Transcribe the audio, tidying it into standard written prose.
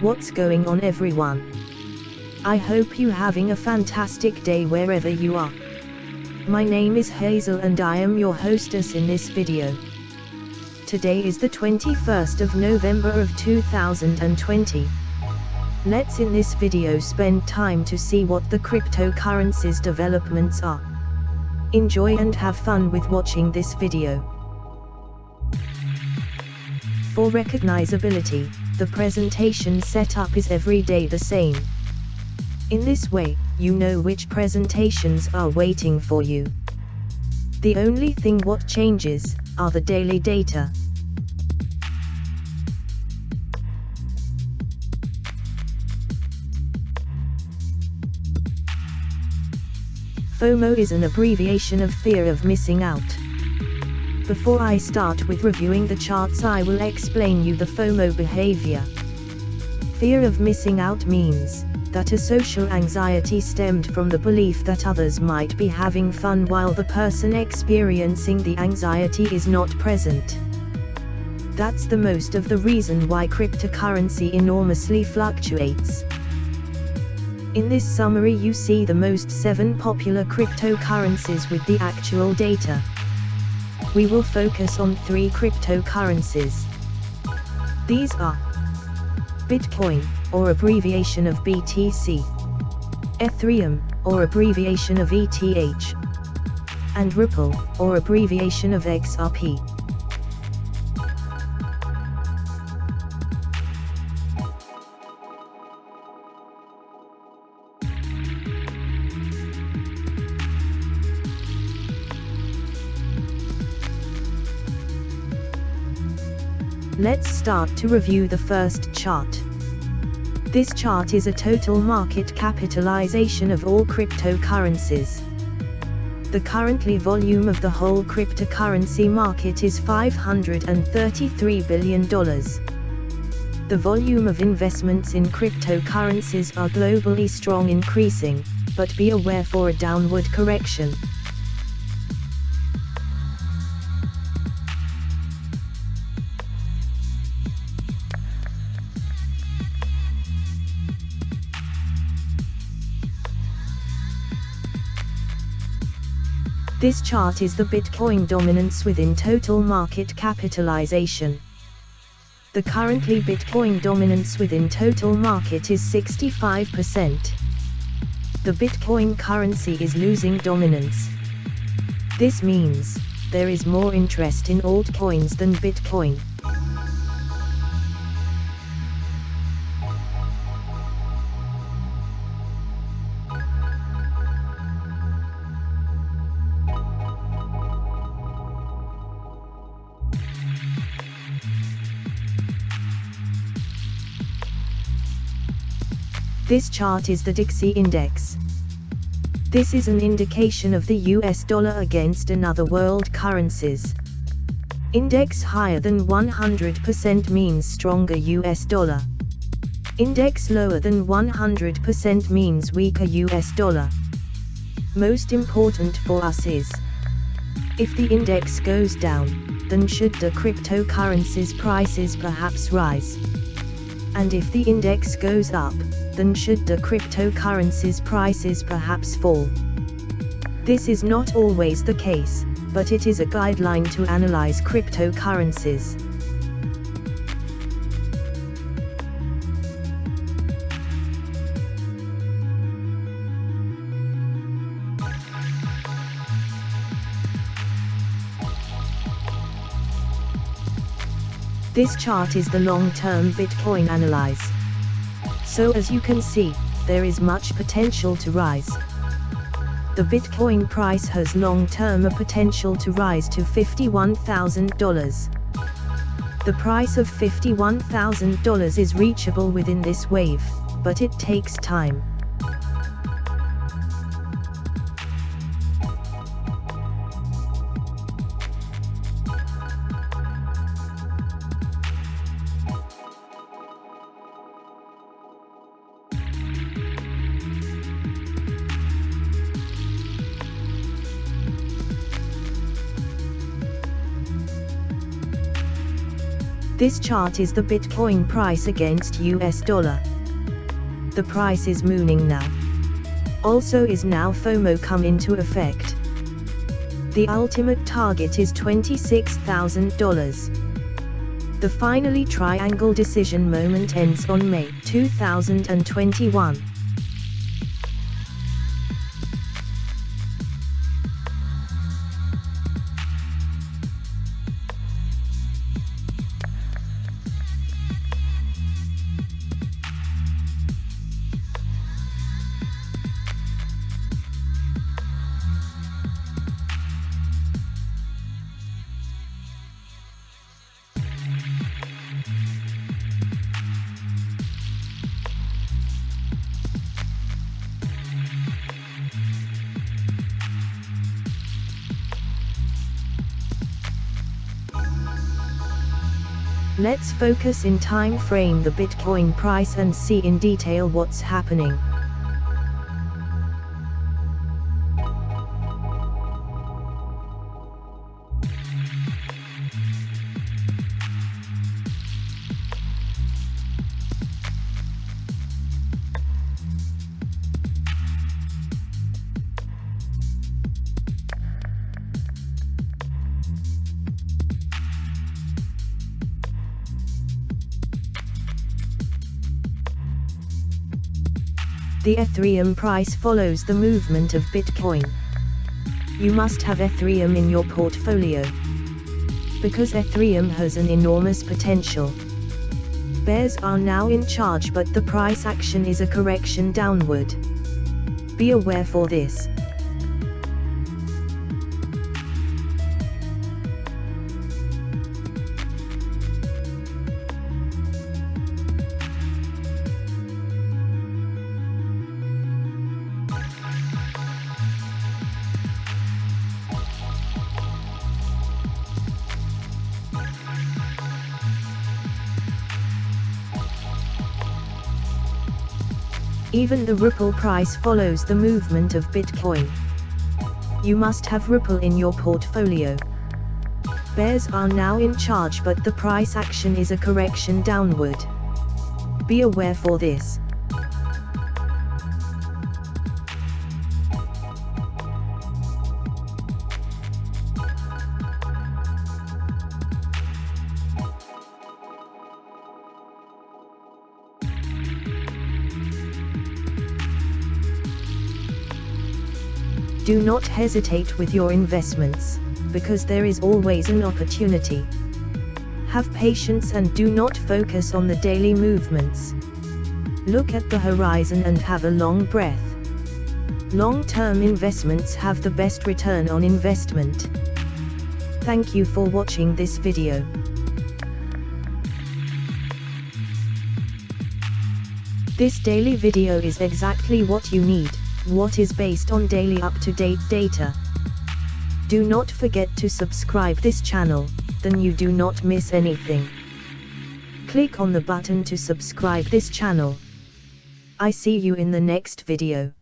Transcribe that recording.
What's going on, everyone? I hope you're having a fantastic day wherever you are. My name is Hazel and I am your hostess in this video. Today is the 21st of November of 2020. Let's in this video spend time to see what the cryptocurrencies developments are. Enjoy and have fun with watching this video. For recognizability, the presentation setup is every day the same. In this way, you know which presentations are waiting for you. The only thing what changes are the daily data. FOMO is an abbreviation of fear of missing out. Before I start with reviewing the charts, I will explain you the FOMO behavior. Fear of missing out means that a social anxiety stemmed from the belief that others might be having fun while the person experiencing the anxiety is not present. That's the most of the reason why cryptocurrency enormously fluctuates. In this summary you see the most 7 popular cryptocurrencies with the actual data. We will focus on 3 cryptocurrencies. These are Bitcoin, or abbreviation of BTC, Ethereum, or abbreviation of ETH, and Ripple, or abbreviation of XRP. Let's start to review the first chart. This chart is a total market capitalization of all cryptocurrencies. The currently volume of the whole cryptocurrency market is $533 billion. The volume of investments in cryptocurrencies are globally strong increasing, but be aware for a downward correction. This chart is the Bitcoin dominance within total market capitalization. The currently Bitcoin dominance within total market is 65%. The Bitcoin currency is losing dominance. This means there is more interest in altcoins than Bitcoin. This chart is the Dixie Index. This is an indication of the US dollar against another world currencies. Index higher than 100% means stronger US dollar. Index lower than 100% means weaker US dollar. Most important for us is, if the index goes down, then should the cryptocurrencies prices perhaps rise? And if the index goes up, then should the cryptocurrencies prices perhaps fall? This is not always the case, but it is a guideline to analyze cryptocurrencies. This chart is the long-term Bitcoin analyze. So as you can see, there is much potential to rise. The Bitcoin price has long-term a potential to rise to $51,000. The price of $51,000 is reachable within this wave, but it takes time. This chart is the Bitcoin price against US dollar. The price is mooning now. Also is now FOMO come into effect. The ultimate target is $26,000. The finally triangle decision moment ends on May 2021. Let's focus in time frame the Bitcoin price and see in detail what's happening. The Ethereum price follows the movement of Bitcoin. You must have Ethereum in your portfolio, because Ethereum has an enormous potential. Bears are now in charge, but the price action is a correction downward. Be aware for this. Even the Ripple price follows the movement of Bitcoin. You must have Ripple in your portfolio. Bears are now in charge, but the price action is a correction downward. Be aware for this. Do not hesitate with your investments, because there is always an opportunity. Have patience and do not focus on the daily movements. Look at the horizon and have a long breath. Long-term investments have the best return on investment. Thank you for watching this video. This daily video is exactly what you need. What is based on daily up-to-date data. Do not forget to subscribe this channel, then you do not miss anything. Click on the button to subscribe this channel. I see you in the next video.